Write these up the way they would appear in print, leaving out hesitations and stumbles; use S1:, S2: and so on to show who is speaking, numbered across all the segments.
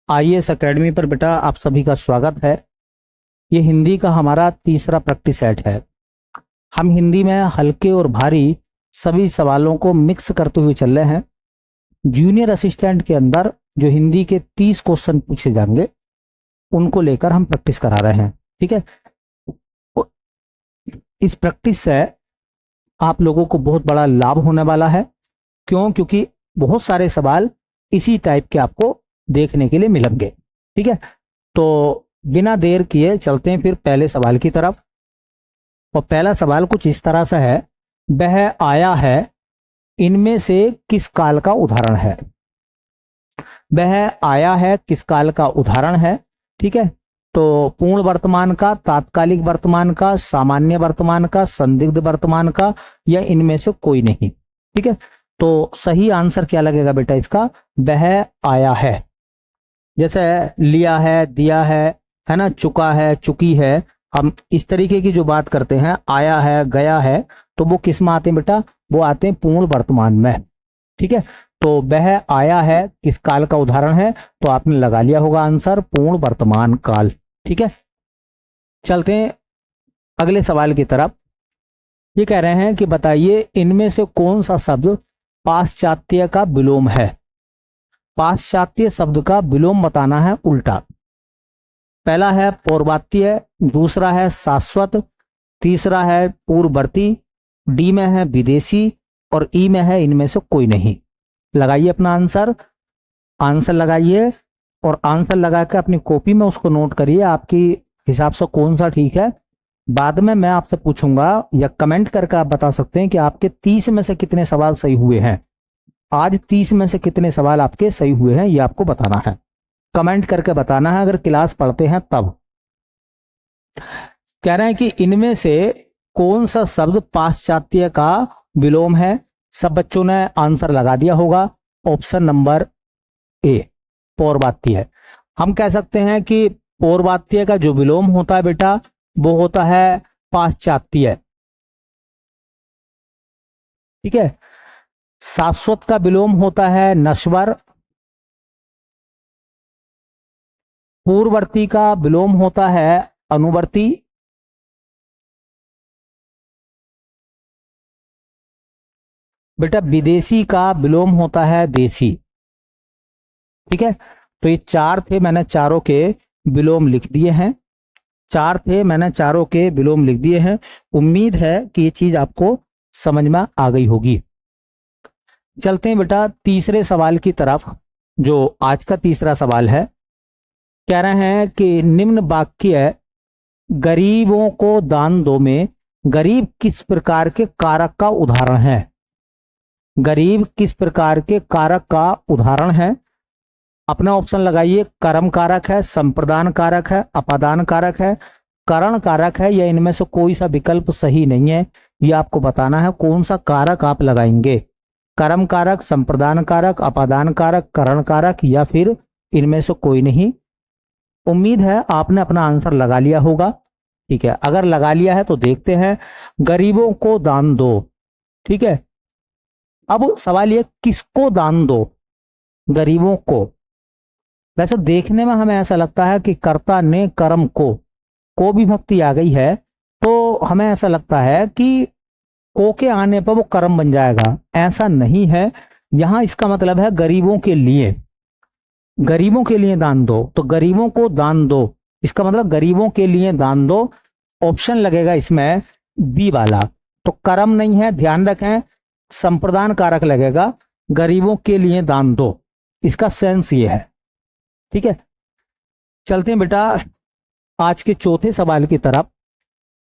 S1: IAS academy पर बेटा आप सभी का स्वागत है। ये हिंदी का हमारा तीसरा प्रैक्टिस सेट है। हम हिंदी में हल्के और भारी सभी सवालों को मिक्स करते हुए चल रहे हैं। जूनियर असिस्टेंट के अंदर जो हिंदी के 30 क्वेश्चन पूछे जाएंगे उनको लेकर हम प्रैक्टिस करा रहे हैं। ठीक है, इस प्रैक्टिस से आप लोगों को बहुत बड़ा लाभ होने वाला है। क्योंकि बहुत सारे सवाल इसी टाइप के आपको देखने के लिए मिलेंगे। ठीक है, तो बिना देर किए चलते हैं फिर पहले सवाल की तरफ। और पहला सवाल कुछ इस तरह से है, वह आया है इनमें से किस काल का उदाहरण है। वह आया है किस काल का उदाहरण है। ठीक है, तो पूर्ण वर्तमान का, तात्कालिक वर्तमान का, सामान्य वर्तमान का, संदिग्ध वर्तमान का, या इनमें से कोई नहीं। ठीक है, तो सही आंसर क्या लगेगा बेटा इसका, वह आया है। जैसे लिया है, दिया है ना, चुका है, चुकी है। हम इस तरीके की जो बात करते हैं, आया है, गया है, तो वो किस में आते हैं बेटा, वो आते हैं पूर्ण वर्तमान में। ठीक है, तो वह आया है किस काल का उदाहरण है, तो आपने लगा लिया होगा आंसर पूर्ण वर्तमान काल। ठीक है, चलते हैं अगले सवाल की तरफ। ये कह रहे हैं कि बताइए इनमें से कौन सा शब्द पाश्चात्य का विलोम है। पाश्चात्य शब्द का विलोम बताना है उल्टा। पहला है पौर्वात्य, दूसरा है शाश्वत, तीसरा है पूर्ववर्ती, डी में है विदेशी, और ई में है इनमें से कोई नहीं। लगाइए अपना आंसर, आंसर लगाइए और आंसर लगा के अपनी कॉपी में उसको नोट करिए, आपकी हिसाब से कौन सा ठीक है। बाद में मैं आपसे पूछूंगा या कमेंट करके आप बता सकते हैं कि आपके 30 में से कितने सवाल सही हुए हैं। आज 30 में से कितने सवाल आपके सही हुए हैं ये आपको बताना है, कमेंट करके बताना है अगर क्लास पढ़ते हैं तब। कह रहे हैं कि इनमें से कौन सा शब्द पाश्चात्य का विलोम है। सब बच्चों ने आंसर लगा दिया होगा। ऑप्शन नंबर ए पौर्वात्य है। हम कह सकते हैं कि पौर्वात्य का जो विलोम होता है बेटा वो होता है पाश्चात्य। ठीक है, शाश्वत का विलोम होता है नश्वर, पूर्ववर्ती का विलोम होता है अनुवर्ती, बेटा विदेशी का विलोम होता है देशी। ठीक है, तो ये चार थे, मैंने चारों के विलोम लिख दिए हैं। चार थे, मैंने चारों के विलोम लिख दिए हैं। उम्मीद है कि ये चीज आपको समझ में आ गई होगी। चलते हैं बेटा तीसरे सवाल की तरफ, जो आज का तीसरा सवाल है। कह रहे हैं कि निम्न वाक्य गरीबों को दान दो में गरीब किस प्रकार के कारक का उदाहरण है। गरीब किस प्रकार के कारक का उदाहरण है। अपना ऑप्शन लगाइए। कर्म कारक है, संप्रदान कारक है, अपादान कारक है, करण कारक है, या इनमें से कोई सा विकल्प सही नहीं है। ये आपको बताना है कौन सा कारक आप लगाएंगे। कर्म कारक, संप्रदान कारक, अपादान कारक, करण कारक, या फिर इनमें से कोई नहीं। उम्मीद है आपने अपना आंसर लगा लिया होगा। ठीक है, अगर लगा लिया है तो देखते हैं। गरीबों को दान दो। ठीक है, अब सवाल ये किसको दान दो, गरीबों को। वैसे देखने में हमें ऐसा लगता है कि कर्ता ने कर्म को विभक्ति आ गई है, तो हमें ऐसा लगता है कि को के आने पर वो कर्म बन जाएगा। ऐसा नहीं है, यहां इसका मतलब है गरीबों के लिए। गरीबों के लिए दान दो, तो गरीबों को दान दो, इसका मतलब गरीबों के लिए दान दो। ऑप्शन लगेगा इसमें बी वाला, तो कर्म नहीं है, ध्यान रखें। संप्रदान कारक लगेगा, गरीबों के लिए दान दो, इसका सेंस ये है। ठीक है, चलते हैं बेटा आज के चौथे सवाल की तरफ।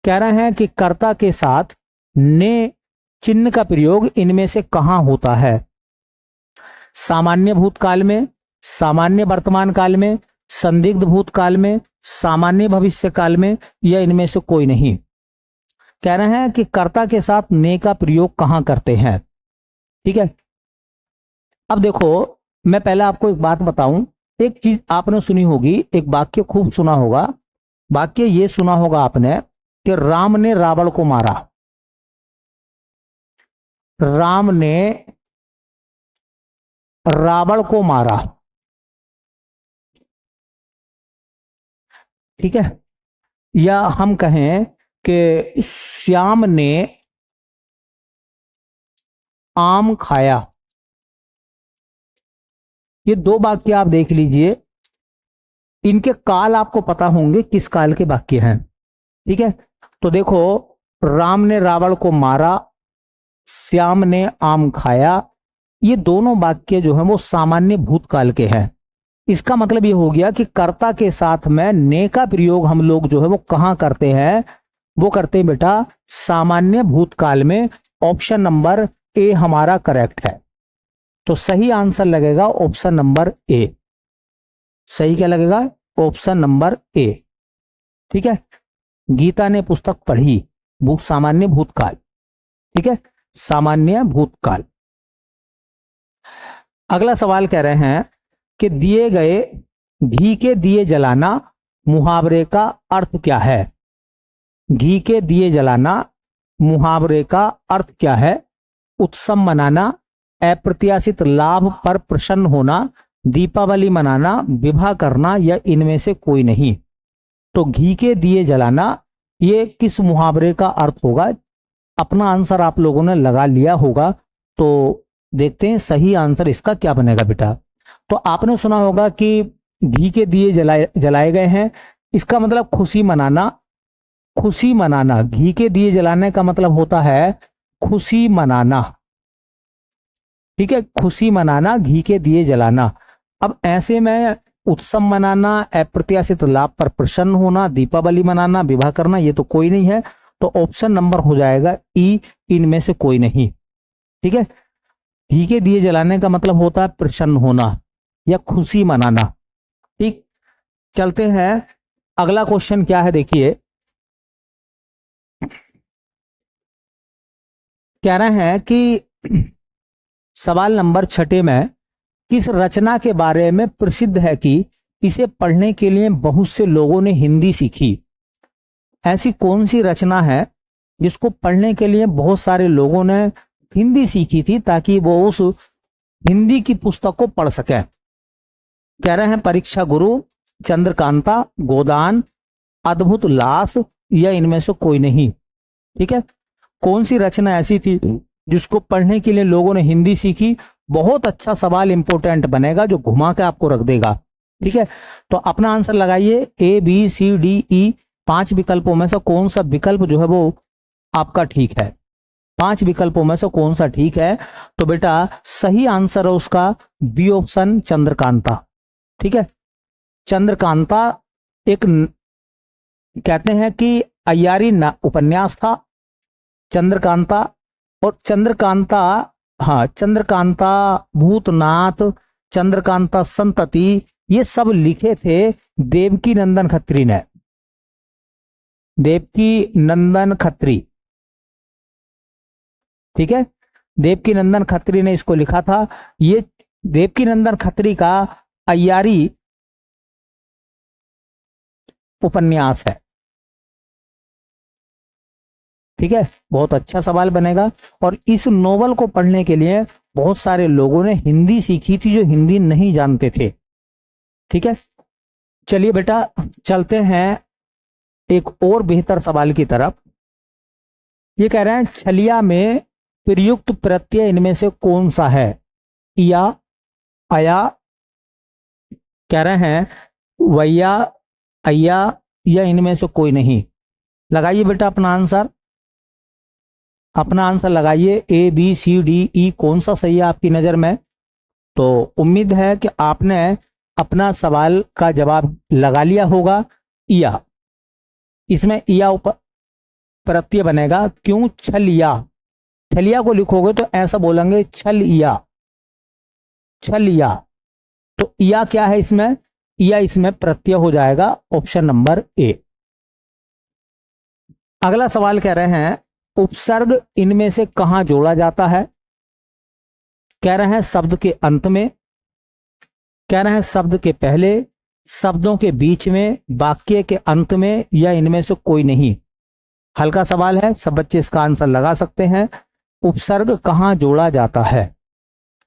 S1: कह रहे हैं कि कर्ता के साथ ने चिन्ह का प्रयोग इनमें से कहां होता है। सामान्य भूतकाल में, सामान्य वर्तमान काल में, संदिग्ध भूतकाल में, सामान्य भविष्य काल में, या इनमें से कोई नहीं। कह रहे हैं कि कर्ता के साथ ने का प्रयोग कहां करते हैं। ठीक है, अब देखो मैं पहले आपको एक बात बताऊं। एक चीज आपने सुनी होगी, एक वाक्य खूब सुना होगा। वाक्य ये सुना होगा आपने कि राम ने रावण को मारा। राम ने रावण को मारा। ठीक है, या हम कहें कि श्याम ने आम खाया। ये दो वाक्य आप देख लीजिए, इनके काल आपको पता होंगे किस काल के वाक्य हैं। ठीक है, तो देखो, राम ने रावण को मारा, श्याम ने आम खाया, ये दोनों वाक्य जो हैं वो सामान्य भूतकाल के हैं। इसका मतलब ये हो गया कि कर्ता के साथ में ने का प्रयोग हम लोग जो है वो कहां करते हैं, वो करते हैं बेटा सामान्य भूतकाल में। ऑप्शन नंबर ए हमारा करेक्ट है। तो सही आंसर लगेगा ऑप्शन नंबर ए। सही क्या लगेगा? Option number A. ठीक है, गीता ने पुस्तक पढ़ी, वो सामान्य भूतकाल। ठीक है, सामान्य भूतकाल। अगला सवाल कह रहे हैं कि दिए गए घी के दिए जलाना मुहावरे का अर्थ क्या है? घी के दिए जलाना मुहावरे का अर्थ क्या है? उत्सव मनाना, अप्रत्याशित लाभ पर प्रसन्न होना, दीपावली मनाना, विवाह करना, या इनमें से कोई नहीं। तो घी के दिए जलाना ये किस मुहावरे का अर्थ होगा? अपना आंसर आप लोगों ने लगा लिया होगा, तो देखते हैं सही आंसर इसका क्या बनेगा बेटा। तो आपने सुना होगा कि घी के दिए जलाए गए हैं, इसका मतलब खुशी मनाना। खुशी मनाना, घी के दिए जलाने का मतलब होता है खुशी मनाना। ठीक है, खुशी मनाना, घी के दिए जलाना। अब ऐसे में उत्सव मनाना, अप्रत्याशित लाभ पर प्रसन्न होना, दीपावली मनाना, विवाह करना, ये तो कोई नहीं है। तो ऑप्शन नंबर हो जाएगा ई, इनमें से कोई नहीं। ठीक है, घी के दिए जलाने का मतलब होता है प्रसन्न होना या खुशी मनाना। ठीक, चलते हैं अगला क्वेश्चन क्या है, देखिए कह रहे हैं कि सवाल नंबर 6 में किस रचना के बारे में प्रसिद्ध है कि इसे पढ़ने के लिए बहुत से लोगों ने हिंदी सीखी? ऐसी कौन सी रचना है जिसको पढ़ने के लिए बहुत सारे लोगों ने हिंदी सीखी थी ताकि वो उस हिंदी की पुस्तक को पढ़ सके? कह रहे हैं परीक्षा गुरु, चंद्रकांता, गोदान, अद्भुत लाश, या इनमें से कोई नहीं। ठीक है, कौन सी रचना ऐसी थी जिसको पढ़ने के लिए लोगों ने हिंदी सीखी? बहुत अच्छा सवाल इंपॉर्टेंट बनेगा जो घुमा के आपको रख देगा। ठीक है, तो अपना आंसर लगाइए, ए बी सी डी ई 5 विकल्पों में से कौन सा विकल्प जो है वो आपका ठीक है? 5 विकल्पों में से कौन सा ठीक है? तो बेटा सही आंसर है उसका बी ऑप्शन, चंद्रकांता। ठीक है, चंद्रकांता एक कहते हैं कि अय्यारी उपन्यास था चंद्रकांता। और चंद्रकांता, हाँ, चंद्रकांता, भूतनाथ, चंद्रकांता संतति, ये सब लिखे थे देवकी नंदन खत्री ने। देवकी नंदन खत्री, ठीक है, देवकी नंदन खत्री ने इसको लिखा था। ये देवकी नंदन खत्री का अय्यारी उपन्यास है। ठीक है, बहुत अच्छा सवाल बनेगा। और इस नोवेल को पढ़ने के लिए बहुत सारे लोगों ने हिंदी सीखी थी जो हिंदी नहीं जानते थे। ठीक है, चलिए बेटा चलते हैं एक और बेहतर सवाल की तरफ। ये कह रहे हैं छलिया में प्रयुक्त प्रत्यय इनमें से कौन सा है? या, अया, कह रहे हैं वैया, अय्या, या इनमें से कोई नहीं। लगाइए बेटा अपना आंसर, अपना आंसर लगाइए, ए बी सी डी ई कौन सा सही है आपकी नजर में? तो उम्मीद है कि आपने अपना सवाल का जवाब लगा लिया होगा। इया, इसमें इया प्रत्यय बनेगा। क्यों? छलिया, छलिया को लिखोगे तो ऐसा बोलेंगे छलिया, छलिया। तो इया क्या है इसमें? इया इसमें प्रत्यय हो जाएगा, ऑप्शन नंबर ए। अगला सवाल कह रहे हैं उपसर्ग इनमें से कहां जोड़ा जाता है? कह रहे हैं शब्द के अंत में, कह रहे हैं शब्द के पहले, शब्दों के बीच में, वाक्य के अंत में, या इनमें से कोई नहीं। हल्का सवाल है, सब बच्चे इसका आंसर लगा सकते हैं। उपसर्ग कहां जोड़ा जाता है?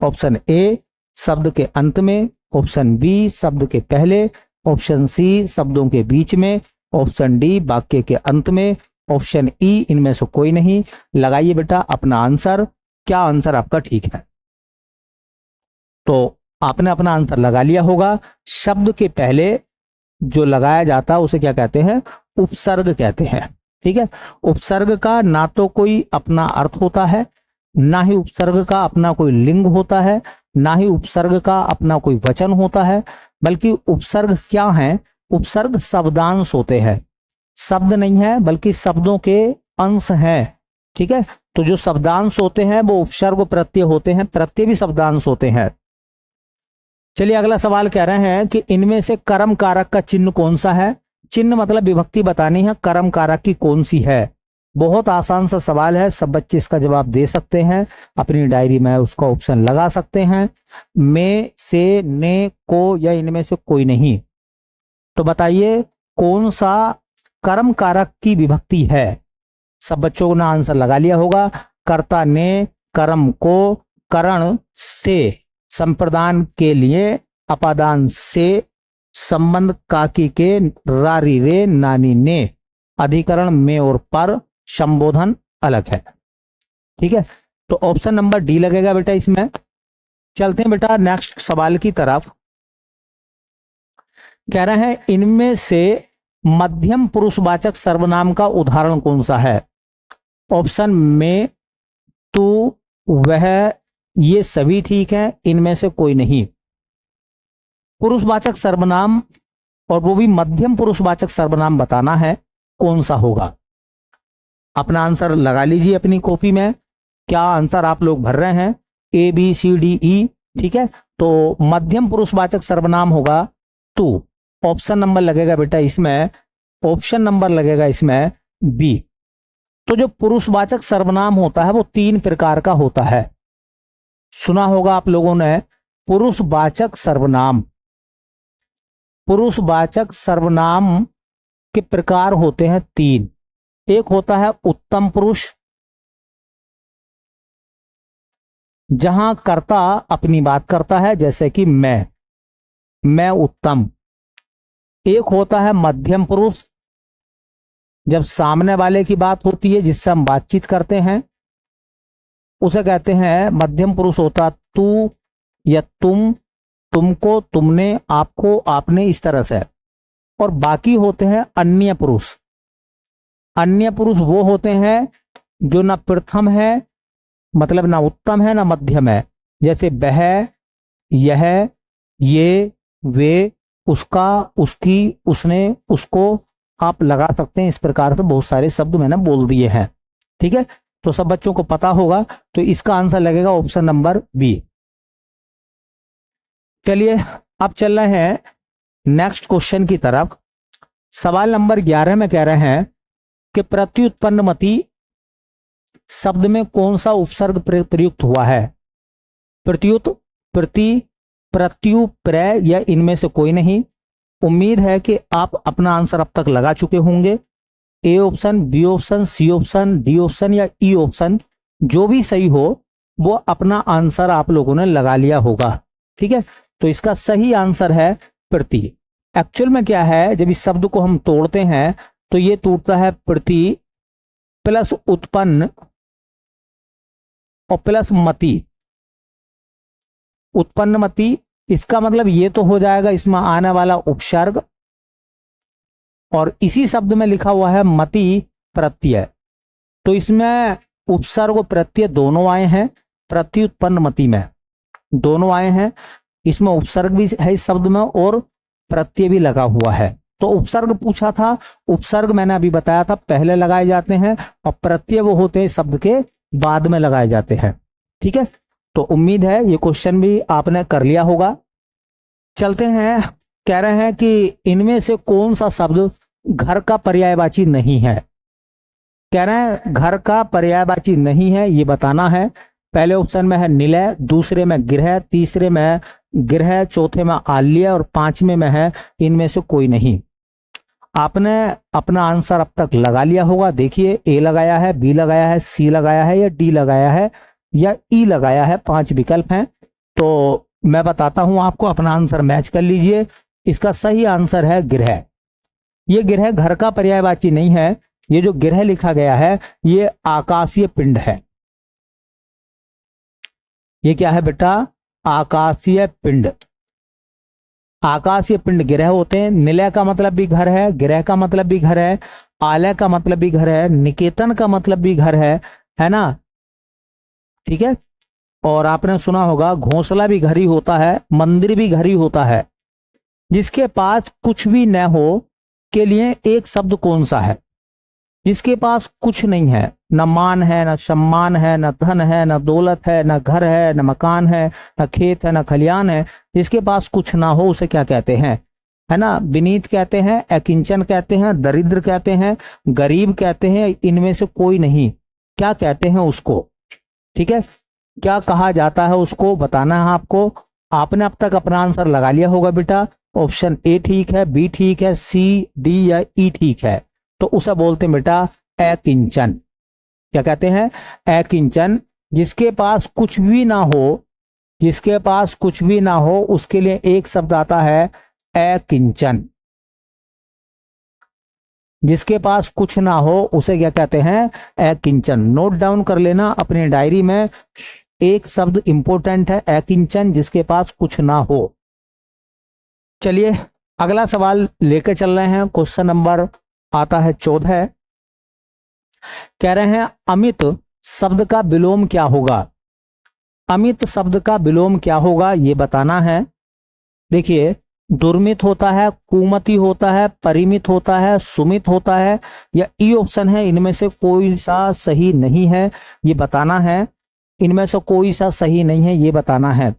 S1: ऑप्शन ए शब्द के अंत में, ऑप्शन बी शब्द के पहले, ऑप्शन सी शब्दों के बीच में, ऑप्शन डी वाक्य के अंत में, ऑप्शन ई इनमें से कोई नहीं। लगाइए बेटा अपना आंसर, क्या आंसर आपका ठीक है। तो आपने अपना आंसर लगा लिया होगा। शब्द के पहले जो लगाया जाता है उसे क्या कहते हैं, उपसर्ग कहते हैं। ठीक है, उपसर्ग का ना तो कोई अपना अर्थ होता है, ना ही उपसर्ग का अपना कोई लिंग होता है, ना ही उपसर्ग का अपना कोई वचन होता है, बल्कि उपसर्ग क्या है, उपसर्ग शब्दांश होते हैं। शब्द नहीं है बल्कि शब्दों के अंश हैं। ठीक है, तो जो शब्दांश होते हैं वो उपसर्ग प्रत्यय होते हैं, प्रत्यय भी शब्दांश होते हैं। चलिए अगला सवाल कह रहे हैं कि इनमें से कर्म कारक का चिन्ह कौन सा है। चिन्ह मतलब विभक्ति बतानी है, कर्म कारक की कौन सी है। बहुत आसान सा सवाल है, सब बच्चे इसका जवाब दे सकते हैं। अपनी डायरी में उसका ऑप्शन लगा सकते हैं, में से, ने, को या इनमें से कोई नहीं। तो बताइए कौन सा कर्म कारक की विभक्ति है। सब बच्चों ने आंसर लगा लिया होगा। कर्ता ने, कर्म को, करण से, संप्रदान के लिए, अपादान से, संबंध काकी के, रारी रे, नानी ने, अधिकरण में और पर, संबोधन अलग है। ठीक है, तो ऑप्शन नंबर डी लगेगा बेटा इसमें। चलते हैं बेटा नेक्स्ट सवाल की तरफ। कह रहे हैं इनमें से मध्यम पुरुषवाचक सर्वनाम का उदाहरण कौन सा है। ऑप्शन में, तू, वह, ये सभी ठीक है, इनमें से कोई नहीं। पुरुषवाचक सर्वनाम और वो भी मध्यम पुरुषवाचक सर्वनाम बताना है, कौन सा होगा। अपना आंसर लगा लीजिए अपनी कॉपी में। क्या आंसर आप लोग भर रहे हैं, ए बी सी डी ई। ठीक है, तो मध्यम पुरुषवाचक सर्वनाम होगा तू। ऑप्शन नंबर लगेगा बेटा इसमें, ऑप्शन नंबर लगेगा इसमें बी। तो जो पुरुषवाचक सर्वनाम होता है वो 3 प्रकार का होता है। सुना होगा आप लोगों ने पुरुषवाचक सर्वनाम। पुरुषवाचक सर्वनाम के प्रकार होते हैं 3। एक होता है उत्तम पुरुष, जहां कर्ता अपनी बात करता है, जैसे कि मैं उत्तम। एक होता है मध्यम पुरुष, जब सामने वाले की बात होती है जिससे हम बातचीत करते हैं, उसे कहते हैं मध्यम पुरुष होता तू या तुम, तुमको, तुमने, आपको, आपने, इस तरह से। और बाकी होते हैं अन्य पुरुष। अन्य पुरुष वो होते हैं जो ना प्रथम है, मतलब ना उत्तम है ना मध्यम है, जैसे वह, यह, ये, वे, उसका, उसकी, उसने, उसको आप लगा सकते हैं। इस प्रकार से बहुत सारे शब्द मैंने बोल दिए हैं। ठीक है, तो सब बच्चों को पता होगा, तो इसका आंसर लगेगा ऑप्शन नंबर बी। चलिए अब चल रहे हैं नेक्स्ट क्वेश्चन की तरफ। सवाल नंबर 11 में कह रहे हैं कि प्रत्युत्पन्नमति शब्द में कौन सा उपसर्ग प्रयुक्त हुआ है। प्रत्युत, प्रति, प्रत्यु, प्रय या इनमें से कोई नहीं। उम्मीद है कि आप अपना आंसर अब तक लगा चुके होंगे। A option, B option, C option, D option या ई ऑप्शन, जो भी सही हो वो अपना आंसर आप लोगों ने लगा लिया होगा। ठीक है, तो इसका सही आंसर है प्रति। एक्चुअल में क्या है, जब इस शब्द को हम तोड़ते हैं तो ये टूटता है प्रति प्लस उत्पन्न और प्लस मति। उत्पन्न मति, इसका मतलब ये तो हो जाएगा इसमें आने वाला उपसर्ग, और इसी शब्द में लिखा हुआ है मति प्रत्यय, तो इसमें उपसर्ग और प्रत्यय दोनों आए हैं। प्रत्युत्पन्न मति में दोनों आए हैं, इसमें उपसर्ग भी है इस शब्द में और प्रत्यय भी लगा हुआ है। तो उपसर्ग पूछा था, उपसर्ग मैंने अभी बताया था पहले लगाए जाते हैं और प्रत्यय वो होते हैं शब्द के बाद में लगाए जाते हैं। ठीक है, तो उम्मीद है ये क्वेश्चन भी आपने कर लिया होगा। चलते हैं, कह रहे हैं कि इनमें से कौन सा शब्द घर का पर्यायवाची नहीं है। कह रहे हैं घर का पर्यायवाची नहीं है, ये बताना है। पहले ऑप्शन में है निलय, दूसरे में गृह, तीसरे में गृह, चौथे में आल्य और पांचवें में है इनमें से कोई नहीं। आपने अपना आंसर अब तक लगा लिया होगा। देखिए ए लगाया है, बी लगाया है, सी लगाया है या डी लगाया है या ई लगाया है। 5 विकल्प हैं, तो मैं बताता हूं आपको, अपना आंसर मैच कर लीजिए। इसका सही आंसर है गृह। ये गृह घर का पर्यायवाची नहीं है, ये जो गृह लिखा गया है ये आकाशीय पिंड है। ये क्या है बेटा? आकाशीय पिंड। आकाशीय पिंड गृह होते हैं। निलय का मतलब भी घर है, गृह का मतलब भी घर है, आलय का मतलब भी घर है, निकेतन का मतलब भी घर है ना? ठीक है। और आपने सुना होगा घोंसला भी घर ही होता है, मंदिर भी घर ही होता है। जिसके पास कुछ भी न हो के लिए एक शब्द कौन सा है? जिसके पास कुछ नहीं है, न मान है, न सम्मान है, न धन है, न दौलत है, न घर है, न मकान है, न खेत है, न खलियान है, जिसके पास कुछ ना हो उसे क्या कहते हैं? है ना? विनीत कहते हैं, अकिंचन कहते हैं, दरिद्र कहते हैं, गरीब कहते हैं, इनमें से कोई नहीं। क्या कहते हैं उसको? ठीक है, क्या कहा जाता है उसको बताना है आपको। आपने अब तक अपना आंसर लगा लिया होगा बेटा। ऑप्शन ए ठीक है, बी ठीक है, सी डी या ई ठीक है। तो उसे बोलते हैं बेटा अकिंचन। क्या कहते हैं? अकिंचन। जिसके पास कुछ भी ना हो, जिसके पास कुछ भी ना हो उसके लिए एक शब्द आता है अकिंचन। जिसके पास कुछ ना हो उसे क्या कहते हैं? अकिंचन। नोट डाउन कर लेना अपनी डायरी में, एक शब्द इंपॉर्टेंट है अकिंचन, जिसके पास कुछ ना हो। चलिए अगला सवाल लेकर चल रहे हैं। क्वेश्चन नंबर आता है 14। कह रहे हैं अमित शब्द का विलोम क्या होगा? अमित शब्द का विलोम क्या होगा ये बताना है। देखिए, दुर्मित होता है, कुमति होता है, परिमित होता है, सुमित होता है, या ई ऑप्शन है, इनमें से कोई सा सही नहीं है ये बताना है। इनमें से कोई सा सही नहीं है ये बताना है।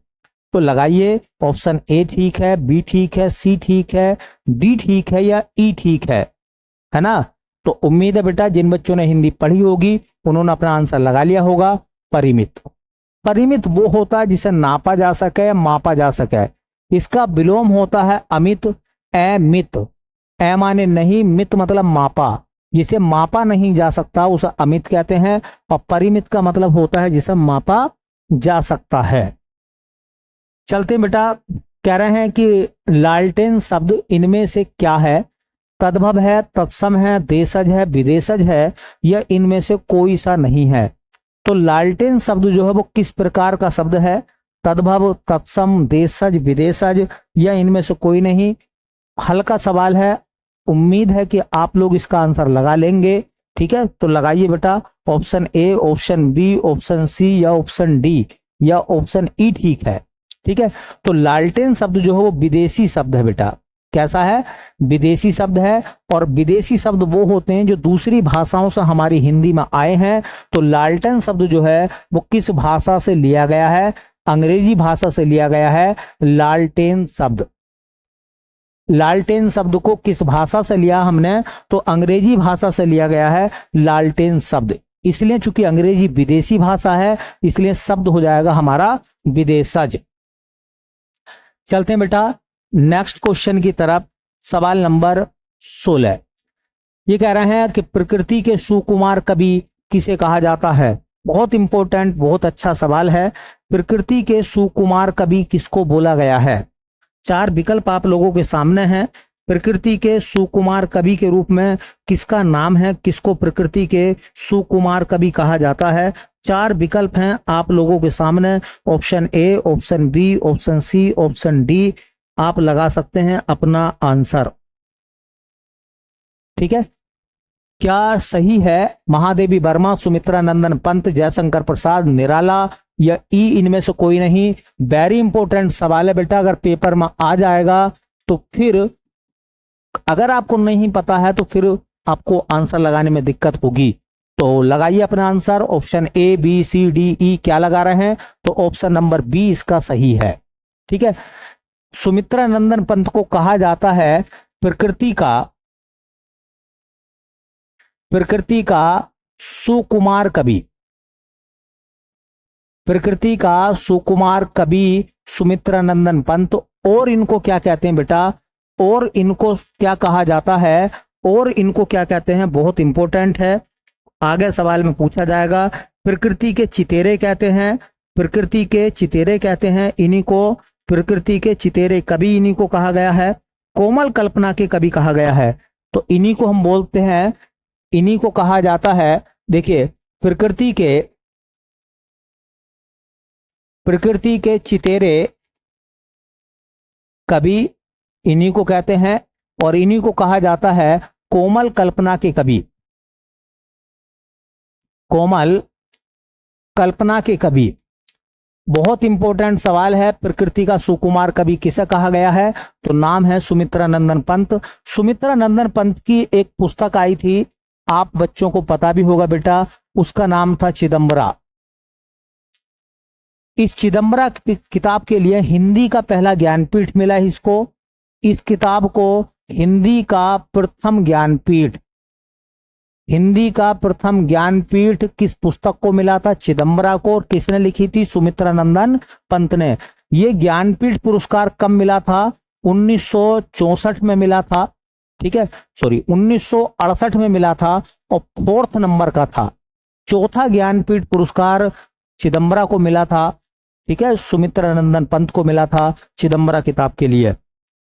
S1: तो लगाइए, ऑप्शन ए ठीक है, बी ठीक है, सी ठीक है, डी ठीक है या ई ठीक है ना? तो उम्मीद है बेटा जिन बच्चों ने हिंदी पढ़ी होगी उन्होंने अपना आंसर लगा लिया होगा। परिमित। परिमित वो होता है जिसे नापा जा सके, मापा जा सके। इसका विलोम होता है अमित, अमित। ए माने नहीं, मित मतलब मापा। जिसे मापा नहीं जा सकता उसे अमित कहते हैं, और परिमित का मतलब होता है जिसे मापा जा सकता है। चलते हैं बेटा। कह रहे हैं कि लालटेन शब्द इनमें से क्या है? तद्भव है, तत्सम है, देशज है, विदेशज है, या इनमें से कोई सा नहीं है। तो लालटेन शब्द जो है वो किस प्रकार का शब्द है? तद्भव, तत्सम, देशज, विदेशज, या इनमें से कोई नहीं। हल्का सवाल है, उम्मीद है कि आप लोग इसका आंसर लगा लेंगे। ठीक है, तो लगाइए बेटा। Option A, option B, option C या ऑप्शन डी या ऑप्शन ई ठीक है। ठीक है, तो लालटेन शब्द जो है वो विदेशी शब्द है बेटा। कैसा है? विदेशी शब्द है। और विदेशी शब्द वो होते हैं जो दूसरी भाषाओं से हमारी हिंदी में आए हैं। तो लालटेन शब्द जो है वो किस भाषा से लिया गया है? अंग्रेजी भाषा से लिया गया है लालटेन शब्द। लालटेन शब्द को किस भाषा से लिया हमने? तो अंग्रेजी भाषा से लिया गया है लालटेन शब्द। इसलिए चूंकि अंग्रेजी विदेशी भाषा है इसलिए शब्द हो जाएगा हमारा विदेशज। चलते हैं बेटा नेक्स्ट क्वेश्चन की तरफ। सवाल नंबर 16। ये कह रहे हैं कि प्रकृति के सुकुमार कवि किसे कहा जाता है? बहुत इंपॉर्टेंट, बहुत अच्छा सवाल है। प्रकृति के सुकुमार कवि किसको बोला गया है? 4 विकल्प आप लोगों के सामने हैं। प्रकृति के सुकुमार कवि के रूप में किसका नाम है? किसको प्रकृति के सुकुमार कवि कहा जाता है? 4 विकल्प हैं आप लोगों के सामने। Option A, option B, option C, option D. आप लगा सकते हैं अपना आंसर। ठीक है, क्या सही है? महादेवी वर्मा, सुमित्रा नंदन पंत, जयशंकर प्रसाद, निराला, या ई इनमें से कोई नहीं। वेरी इंपॉर्टेंट सवाल है बेटा, अगर पेपर में आ जाएगा तो फिर अगर आपको नहीं पता है तो फिर आपको आंसर लगाने में दिक्कत होगी। तो लगाइए अपना answer. Option A, B, C, D, E क्या लगा रहे हैं? तो ऑप्शन नंबर बी इसका सही है। ठीक है, सुमित्रा नंदन पंत को कहा जाता है प्रकृति का सुकुमार कवि। प्रकृति का सुकुमार कवि सुमित्रा नंदन पंत। और इनको क्या कहते हैं बेटा? और इनको क्या कहा जाता है? और इनको क्या कहते हैं? बहुत इंपॉर्टेंट है, आगे सवाल में पूछा जाएगा। प्रकृति के चितेरे कहते हैं। प्रकृति के चितेरे कहते हैं इन्हीं को। प्रकृति के चितेरे कवि इन्हीं को कहा गया है। कोमल कल्पना के कवि कहा गया है। तो इन्हीं को हम बोलते हैं, इन्हीं को कहा जाता है, देखिए प्रकृति के चितेरे कवि, इन्हीं को कहते हैं। और इन्हीं को कहा जाता है कोमल कल्पना के कवि। कोमल कल्पना के कवि, बहुत इंपॉर्टेंट सवाल है। प्रकृति का सुकुमार कवि किसे कहा गया है? तो नाम है सुमित्रा नंदन पंत। सुमित्रा नंदन पंत की एक पुस्तक आई थी, आप बच्चों को पता भी होगा बेटा, उसका नाम था चिदंबरा। इस चिदंबरा किताब के लिए हिंदी का पहला ज्ञानपीठ मिला है इसको। इस किताब को हिंदी का प्रथम ज्ञानपीठ, हिंदी का प्रथम ज्ञानपीठ किस पुस्तक को मिला था? चिदंबरा को। और किसने लिखी थी? सुमित्रा नंदन पंत ने। यह ज्ञानपीठ पुरस्कार कब मिला था? 1964 में मिला था, ठीक है, सॉरी 1968 में मिला था, और 4th नंबर का था। चौथा ज्ञानपीठ पुरस्कार चिदंबरा को मिला था, ठीक है, सुमित्रा नंदन पंत को मिला था चिदंबरा किताब के लिए।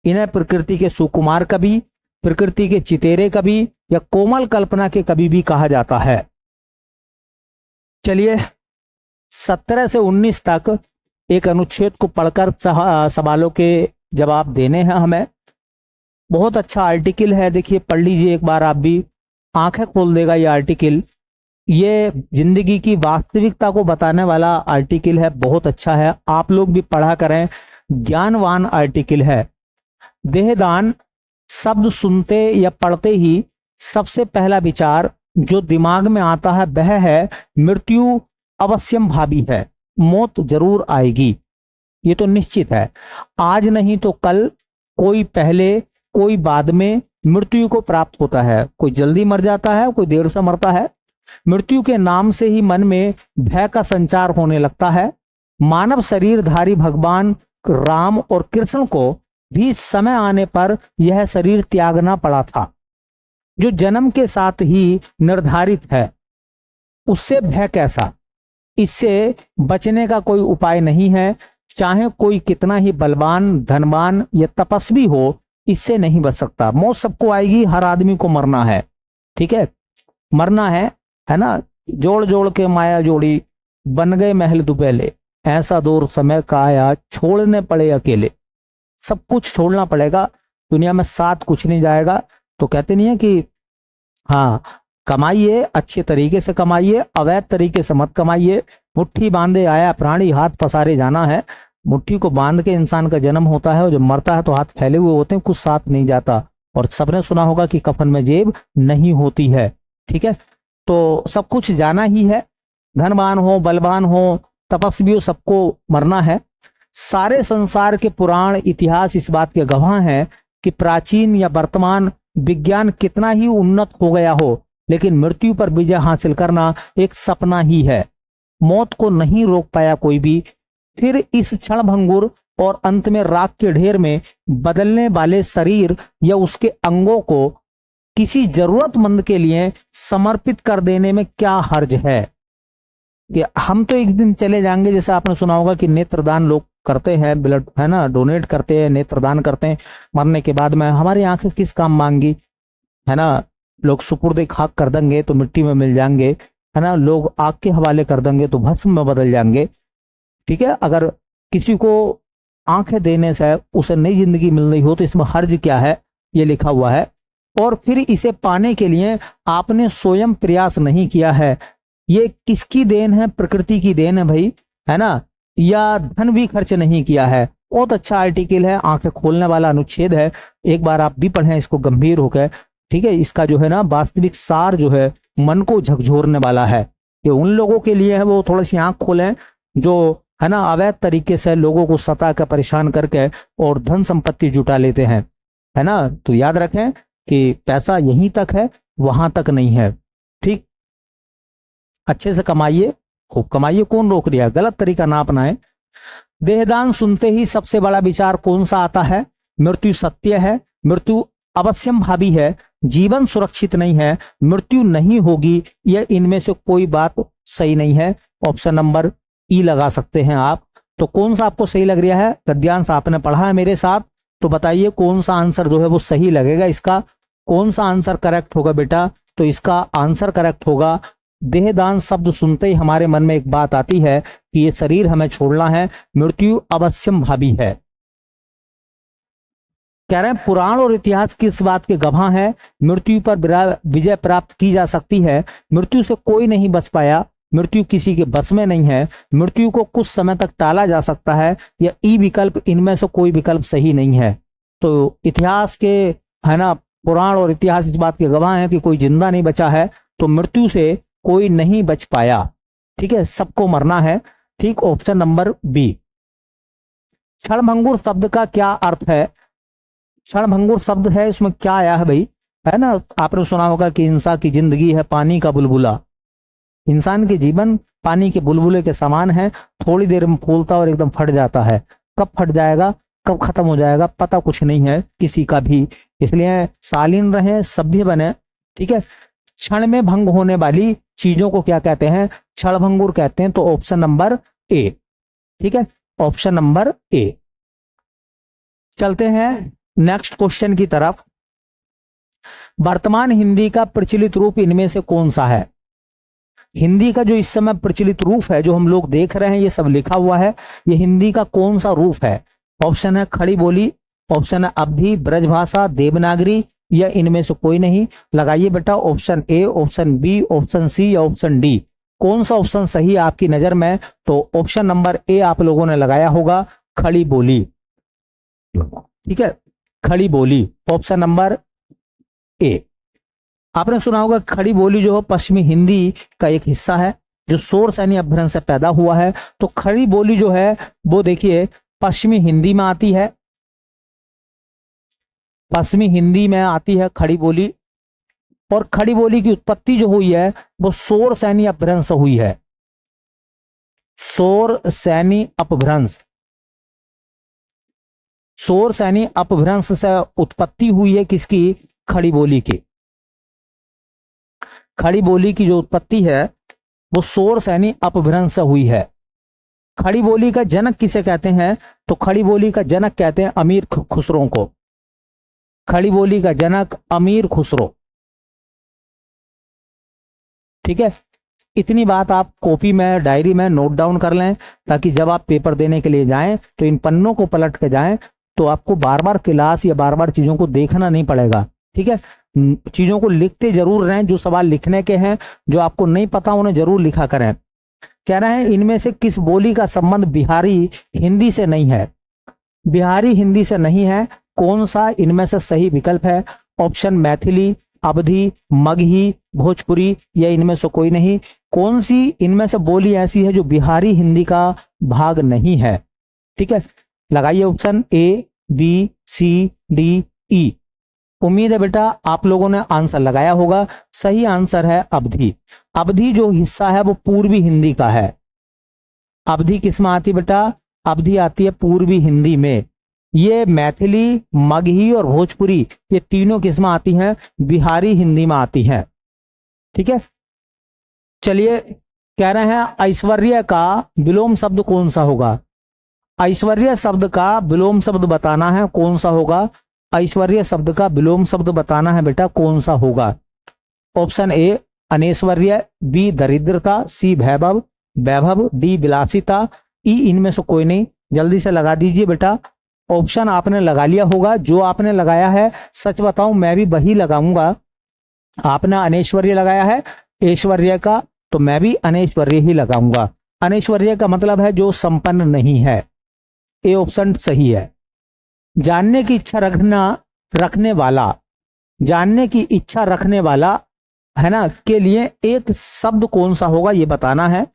S1: इन्हें प्रकृति के सुकुमार कवि, प्रकृति के चितेरे कवि या कोमल कल्पना के कवि भी कहा जाता है। चलिए 17 से 19 तक एक अनुच्छेद को पढ़कर सवालों के जवाब देने हैं हमें। बहुत अच्छा आर्टिकल है, देखिए पढ़ लीजिए एक बार, आप भी आंखें खोल देगा ये आर्टिकल। ये जिंदगी की वास्तविकता को बताने वाला आर्टिकल है, बहुत अच्छा है, आप लोग भी पढ़ा करें, ज्ञानवान आर्टिकल है। देहदान शब्द सुनते या पढ़ते ही सबसे पहला विचार जो दिमाग में आता है वह है मृत्यु अवश्यम भावी है, मौत जरूर आएगी, ये तो निश्चित है। आज नहीं तो कल, कोई पहले कोई बाद में मृत्यु को प्राप्त होता है। कोई जल्दी मर जाता है, कोई देर से मरता है। मृत्यु के नाम से ही मन में भय का संचार होने लगता है। मानव शरीरधारी भगवान राम और कृष्ण को भी समय आने पर यह शरीर त्यागना पड़ा था, जो जन्म के साथ ही निर्धारित है। उससे भय कैसा? इससे बचने का कोई उपाय नहीं है। चाहे कोई कितना ही बलवान, धनवान या तपस्वी हो, इससे नहीं बच सकता। मौत सबको आएगी, हर आदमी को मरना है, ठीक है, मरना है ना। जोड़ जोड़ के माया जोड़ी, बन गए महल दुबेले, ऐसा दौर समय का आया, छोड़ने पड़े अकेले। सब कुछ छोड़ना पड़ेगा, दुनिया में साथ कुछ नहीं जाएगा। तो कहते नहीं है कि हाँ, कमाइए, अच्छे तरीके से कमाइए, अवैध तरीके से मत कमाइए। मुट्ठी बांधे आया प्राणी, हाथ पसारे जाना है। मुट्ठी को बांध के इंसान का जन्म होता है, और जब मरता है तो हाथ फैले हुए होते हैं, कुछ साथ नहीं जाता। और सबने सुना होगा कि कफन में जेब नहीं होती है, ठीक है। तो सब कुछ जाना ही है, धनवान हो, बलवान हो, तपस्वी हो, सबको मरना है। सारे संसार के पुराण इतिहास इस बात के गवाह हैं कि प्राचीन या वर्तमान विज्ञान कितना ही उन्नत हो गया हो, लेकिन मृत्यु पर विजय हासिल करना एक सपना ही है। मौत को नहीं रोक पाया कोई भी। फिर इस क्षण भंगुर और अंत में राख के ढेर में बदलने वाले शरीर या उसके अंगों को किसी जरूरतमंद के लिए समर्पित कर देने में क्या हर्ज है? कि हम तो एक दिन चले जाएंगे, जैसे आपने सुना होगा कि नेत्रदान लोग करते हैं, ब्लड है ना, डोनेट करते हैं, नेत्रदान करते हैं। मरने के बाद में हमारी आंखें किस काम मांगी, है ना, लोग सुपुर्द खाक कर देंगे तो मिट्टी में मिल जाएंगे, है ना, लोग आग के हवाले कर देंगे तो भस्म में बदल जाएंगे, ठीक है। अगर किसी को आंखें देने से उसे नई जिंदगी मिल रही हो तो इसमें हर्ज क्या है, ये लिखा हुआ है। और फिर इसे पाने के लिए आपने स्वयं प्रयास नहीं किया है। ये किसकी देन है? प्रकृति की देन है भाई, है ना, या धन भी खर्च नहीं किया है। बहुत अच्छा आर्टिकल है, आंखें खोलने वाला अनुच्छेद है, एक बार आप भी पढ़ें इसको गंभीर होकर, ठीक है। इसका जो है ना वास्तविक सार जो है मन को झकझोरने वाला है। ये उन लोगों के लिए है, वो थोड़ी सी आंख खोलें जो है ना अवैध तरीके से लोगों को सता कर परेशान करके और धन संपत्ति जुटा लेते हैं, है ना। तो याद रखें कि पैसा यहीं तक है, वहां तक नहीं है, ठीक। अच्छे से कमाइए, खूब कमाइए, कौन रोक रहा है? गलत तरीका ना अपनाएं। देहदान सुनते ही सबसे बड़ा विचार कौन सा आता है? मृत्यु सत्य है, मृत्यु अवश्यम भावी है, जीवन सुरक्षित नहीं है, मृत्यु नहीं होगी, यह इनमें से कोई बात सही नहीं है। ऑप्शन नंबर ई लगा सकते हैं आप। तो कौन सा आपको सही लग रहा है? गद्यांश आपने पढ़ा है मेरे साथ, तो बताइए कौन सा आंसर जो है वो सही लगेगा इसका, कौन सा आंसर करेक्ट होगा बेटा? तो इसका आंसर करेक्ट होगा, देहदान शब्द सुनते ही हमारे मन में एक बात आती है कि ये शरीर हमें छोड़ना है, मृत्यु अवश्यम भावी है। कह रहे हैं पुराण और इतिहास किस बात के गवाह है? मृत्यु पर विजय प्राप्त की जा सकती है, मृत्यु से कोई नहीं बच पाया, मृत्यु किसी के बस में नहीं है, मृत्यु को कुछ समय तक टाला जा सकता है, या ई विकल्प इनमें से कोई विकल्प सही नहीं है। तो इतिहास के, है ना, पुराण और इतिहास इस बात के गवाह हैं कि कोई जिंदा नहीं बचा है, तो मृत्यु से कोई नहीं बच पाया। ठीक है, सबको मरना है। ठीक, ऑप्शन नंबर बी। क्षणभंगुर शब्द का क्या अर्थ है? क्षणभंगुर शब्द है, इसमें क्या आया है भाई? है ना, आपने सुना होगा कि इंसान की जिंदगी है पानी का बुलबुला। इंसान के जीवन पानी के बुलबुले के समान है, थोड़ी देर में फूलता और एकदम फट जाता है। कब फट जाएगा, कब खत्म हो जाएगा, पता कुछ नहीं है किसी का भी। इसलिए शालीन रहे, सभ्य बने। ठीक है, क्षण में भंग होने वाली चीजों को क्या कहते हैं? क्षणभंगुर कहते हैं। तो ऑप्शन नंबर ए। ठीक है, ऑप्शन नंबर ए। चलते हैं नेक्स्ट क्वेश्चन की तरफ। वर्तमान हिंदी का प्रचलित रूप इनमें से कौन सा है? हिंदी का जो इस समय प्रचलित रूप है, जो हम लोग देख रहे हैं, ये सब लिखा हुआ है, ये हिंदी का कौन सा रूप है? ऑप्शन है खड़ी बोली, ऑप्शन है अवधी, ब्रजभाषा, देवनागरी, या इनमें से कोई नहीं। लगाइए बेटा option A, option B, option C या ऑप्शन डी। कौन सा ऑप्शन सही है आपकी नजर में? तो ऑप्शन नंबर ए आप लोगों ने लगाया होगा, खड़ी बोली। ठीक है, खड़ी बोली, ऑप्शन नंबर ए। आपने सुना होगा खड़ी बोली जो है पश्चिमी हिंदी का एक हिस्सा है, जो शोर सैनी अपभ्रंश से पैदा हुआ है। तो खड़ी बोली जो है वो देखिए पश्चिमी हिंदी में आती है, पश्चिमी हिंदी में आती है खड़ी बोली। और खड़ी बोली की उत्पत्ति जो हुई है वो शोर सैनी अपभ्रंश हुई है, शोर सैनी अपभ्रंश, शोर सैनी अपभ्रंश से उत्पत्ति हुई है किसकी? खड़ी बोली की। खड़ी बोली की जो उत्पत्ति है वो शोर सैनी अपभ्रंश से हुई है। खड़ी बोली का जनक किसे कहते हैं? तो खड़ी बोली का जनक कहते हैं अमीर खुसरो को। खड़ी बोली का जनक अमीर खुसरो। ठीक है, इतनी बात आप कॉपी में, डायरी में नोट डाउन कर लें, ताकि जब आप पेपर देने के लिए जाएं तो इन पन्नों को पलट के जाएं, तो आपको बार बार क्लास या बार बार चीजों को देखना नहीं पड़ेगा। ठीक है, चीजों को लिखते जरूर रहें, जो सवाल लिखने के हैं, जो आपको नहीं पता उन्हें जरूर लिखा करें। कह रहे हैं इनमें से किस बोली का संबंध बिहारी हिंदी से नहीं है? बिहारी हिंदी से नहीं है, कौन सा इनमें से सही विकल्प है? ऑप्शन मैथिली, अवधी, मगही, भोजपुरी, या इनमें से कोई नहीं। कौन सी इनमें से बोली ऐसी है जो बिहारी हिंदी का भाग नहीं है? ठीक है, लगाइए option A, B, C, D, E. उम्मीद है बेटा आप लोगों ने आंसर लगाया होगा। सही आंसर है अवधी। अवधी जो हिस्सा है वो पूर्वी हिंदी का है। अवधी किस में आती है बेटा? अवधी आती है पूर्वी हिंदी में। ये मैथिली, मगही और भोजपुरी, ये तीनों किस में आती हैं? बिहारी हिंदी में आती हैं। ठीक है, चलिए, कह रहे हैं ऐश्वर्य का विलोम शब्द कौन सा होगा? ऐश्वर्य शब्द का विलोम शब्द बताना है, कौन सा होगा? ऐश्वर्य शब्द का विलोम शब्द बताना है बेटा, कौन सा होगा? ऑप्शन ए अनैश्वर्य, बी दरिद्रता, सी वैभव, डी विलासिता, ई इनमें से कोई नहीं। जल्दी से लगा दीजिए बेटा। ऑप्शन आपने लगा लिया होगा, जो आपने लगाया है सच बताऊं मैं भी वही लगाऊंगा। आपने अनैश्वर्य लगाया है ऐश्वर्य का, तो मैं भी अनैश्वर्य ही लगाऊंगा। अनैश्वर्य का मतलब है जो संपन्न नहीं है। ए ऑप्शन सही है। जानने की इच्छा रखने वाला, जानने की इच्छा रखने वाला, है ना, के लिए एक शब्द कौन सा होगा ये बताना है।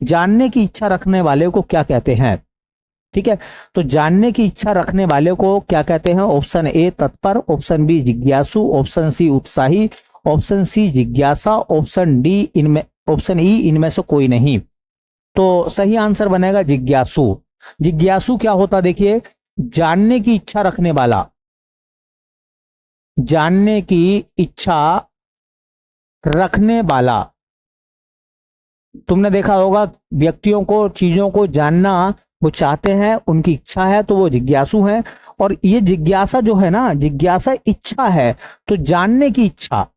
S1: जानने की इच्छा रखने वाले को क्या कहते हैं? ठीक है, तो जानने की इच्छा रखने वाले को क्या कहते हैं? ऑप्शन ए तत्पर, ऑप्शन बी जिज्ञासु, ऑप्शन सी उत्साही, ऑप्शन सी जिज्ञासा, ऑप्शन डी इनमें, ऑप्शन ई इनमें से कोई नहीं। तो सही आंसर बनेगा जिज्ञासु। जिज्ञासु क्या होता देखिए, जानने की इच्छा रखने वाला, जानने की इच्छा रखने वाला। तुमने देखा होगा व्यक्तियों को, चीजों को जानना वो चाहते हैं, उनकी इच्छा है, तो वो जिज्ञासु हैं। और ये जिज्ञासा जो है ना, जिज्ञासा इच्छा है, तो जानने की इच्छा,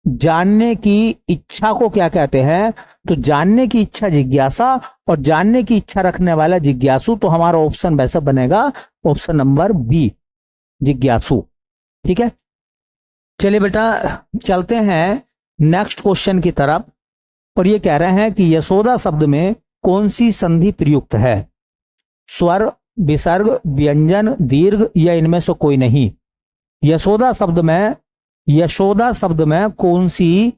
S1: जानने की इच्छा को क्या कहते हैं? तो जानने की इच्छा जिज्ञासा, और जानने की इच्छा रखने वाला जिज्ञासु। तो हमारा ऑप्शन वैसा बनेगा ऑप्शन नंबर बी, जिज्ञासु। ठीक है, चलिए बेटा चलते हैं नेक्स्ट क्वेश्चन की तरफ। और ये कह रहे हैं कि यशोदा शब्द में कौन सी संधि प्रयुक्त है? स्वर, विसर्ग, व्यंजन, दीर्घ या इनमें से कोई नहीं? यशोदा शब्द में, यशोदा शब्द में कौन सी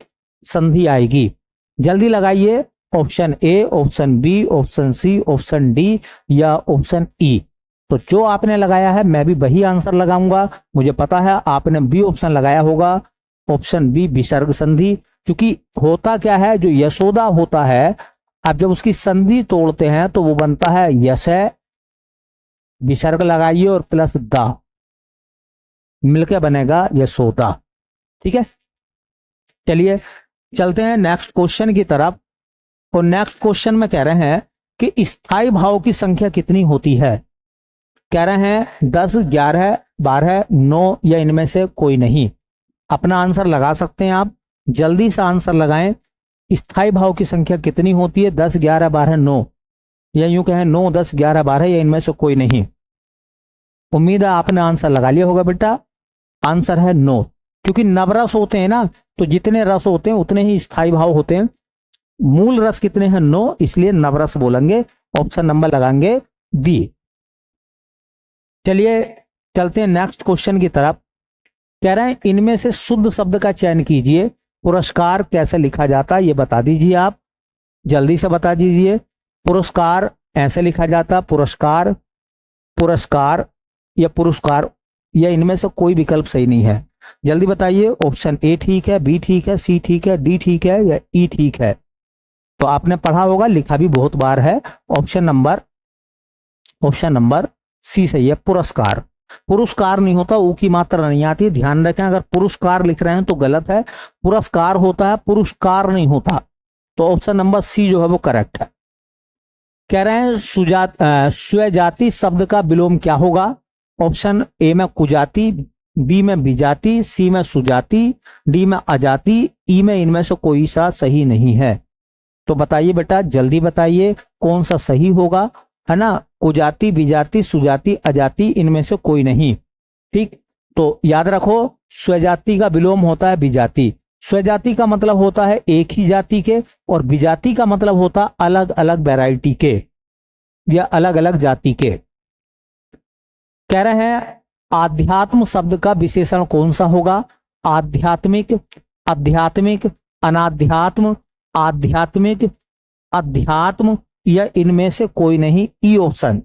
S1: संधि आएगी? जल्दी लगाइए। Option A, option B, option C, option D या ऑप्शन ई। तो जो आपने लगाया है मैं भी वही आंसर लगाऊंगा। मुझे पता है आपने बी ऑप्शन लगाया होगा, ऑप्शन बी, विसर्ग संधि। क्योंकि होता क्या है, जो यशोदा होता है, आप जब उसकी संधि तोड़ते हैं तो वो बनता है यशय, विसर्ग लगाइए और प्लस दा, मिलकर बनेगा यशोदा। ठीक है, चलिए चलते हैं नेक्स्ट क्वेश्चन की तरफ। और नेक्स्ट क्वेश्चन में कह रहे हैं कि स्थायी भाव की संख्या कितनी होती है? कह रहे हैं 10, 11, 12, 9 या इनमें से कोई नहीं। अपना आंसर लगा सकते हैं आप, जल्दी से आंसर लगाएं। स्थायी भाव की संख्या कितनी होती है? 10, 11, 12, 9, या यूं कहें 9, 10, 11, 12 या इनमें से कोई नहीं। उम्मीद है आपने आंसर लगा लिया होगा बेटा। आंसर है 9, क्योंकि नवरस होते हैं ना, तो जितने रस होते हैं उतने ही स्थायी भाव होते हैं। मूल रस कितने हैं? 9, इसलिए नवरस बोलेंगे। ऑप्शन नंबर लगाएंगे बी। चलिए चलते हैं नेक्स्ट क्वेश्चन की तरफ। कह रहे हैं इनमें से शुद्ध शब्द का चयन कीजिए। पुरस्कार कैसे लिखा जाता है ये बता दीजिए आप, जल्दी से बता दीजिए। पुरस्कार ऐसे लिखा जाता, पुरस्कार, पुरस्कार या पुरस्कार, या इनमें से कोई विकल्प सही नहीं है। जल्दी बताइए। ऑप्शन ए ठीक है, बी ठीक है, सी ठीक है, डी ठीक है या ई ठीक है? तो आपने पढ़ा होगा, लिखा भी बहुत बार है। ऑप्शन नंबर सी सही है, पुरस्कार। पुरस्कार नहीं होता, ऊ की मात्रा नहीं आती, ध्यान रखें। अगर पुरस्कार लिख रहे हैं तो गलत है, पुरस्कार होता है, पुरस्कार नहीं होता। तो ऑप्शन नंबर सी जो है वो करेक्ट है। कह रहे हैं स्वजाति शब्द का विलोम क्या होगा? ऑप्शन ए में कुजाति, बी में विजाति, सी में सुजाति, डी में अजाति, ई में इनमें से कोई सा सही नहीं है। तो बताइए बेटा, जल्दी बताइए कौन सा सही होगा, है ना? कुजाति, विजाति, सुजाति, अजाति, इनमें से कोई नहीं। ठीक, तो याद रखो स्वजाति का विलोम होता है विजाति। स्वजाति का मतलब होता है एक ही जाति के, और विजाति का मतलब होता अलग अलग वैरायटी के या अलग अलग जाति के। कह रहे हैं आध्यात्म शब्द का विशेषण कौन सा होगा? आध्यात्मिक, आध्यात्मिक, अनाध्यात्म, आध्यात्मिक, अध्यात्म या इनमें से कोई नहीं, ई ऑप्शन।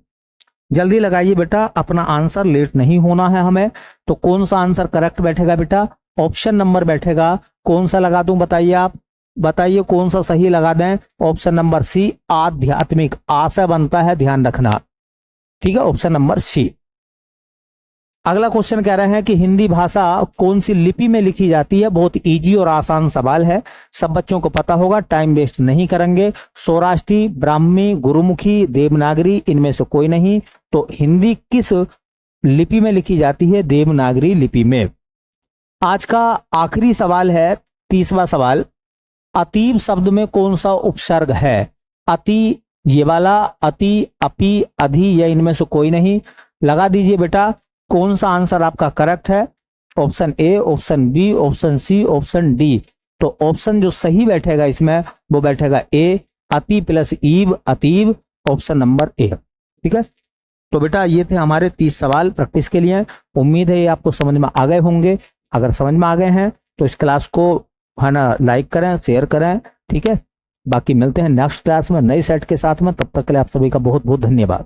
S1: जल्दी लगाइए बेटा, अपना आंसर, लेट नहीं होना है हमें। तो कौन सा आंसर करेक्ट बैठेगा बेटा? ऑप्शन नंबर बैठेगा। कौन सा लगा दूं बताइए आप, बताइए कौन सा सही लगा दें? ऑप्शन नंबर सी, आध्यात्मिक। आ से बनता है, ध्यान रखना। ठीक है, ऑप्शन नंबर सी। अगला क्वेश्चन कह रहे हैं कि हिंदी भाषा कौन सी लिपि में लिखी जाती है? बहुत इजी और आसान सवाल है, सब बच्चों को पता होगा, टाइम वेस्ट नहीं करेंगे। सौराष्ट्री, ब्राह्मी, गुरुमुखी, देवनागरी, इनमें से कोई नहीं। तो हिंदी किस लिपि में लिखी जाती है? देवनागरी लिपि में। आज का आखिरी सवाल है, 30वां सवाल। अतीब शब्द में कौन सा उपसर्ग है? अति, ये वाला, अति, अपि, अधि या इनमें से कोई नहीं। लगा दीजिए बेटा, कौन सा आंसर आपका करेक्ट है? Option A, option B, option C, option D. तो ऑप्शन जो सही बैठेगा इसमें वो बैठेगा ए, अति plus Ib, अतीब, option number A. ठीक है, तो बेटा ये थे हमारे 30 सवाल प्रैक्टिस के लिए। उम्मीद है ये आपको समझ में आ गए होंगे। अगर समझ में आ गए हैं तो इस क्लास को, है ना, लाइक करें, शेयर करें। ठीक है, बाकी मिलते हैं नेक्स्ट क्लास में नए सेट के साथ में। तब तक के लिए आप सभी का बहुत बहुत धन्यवाद।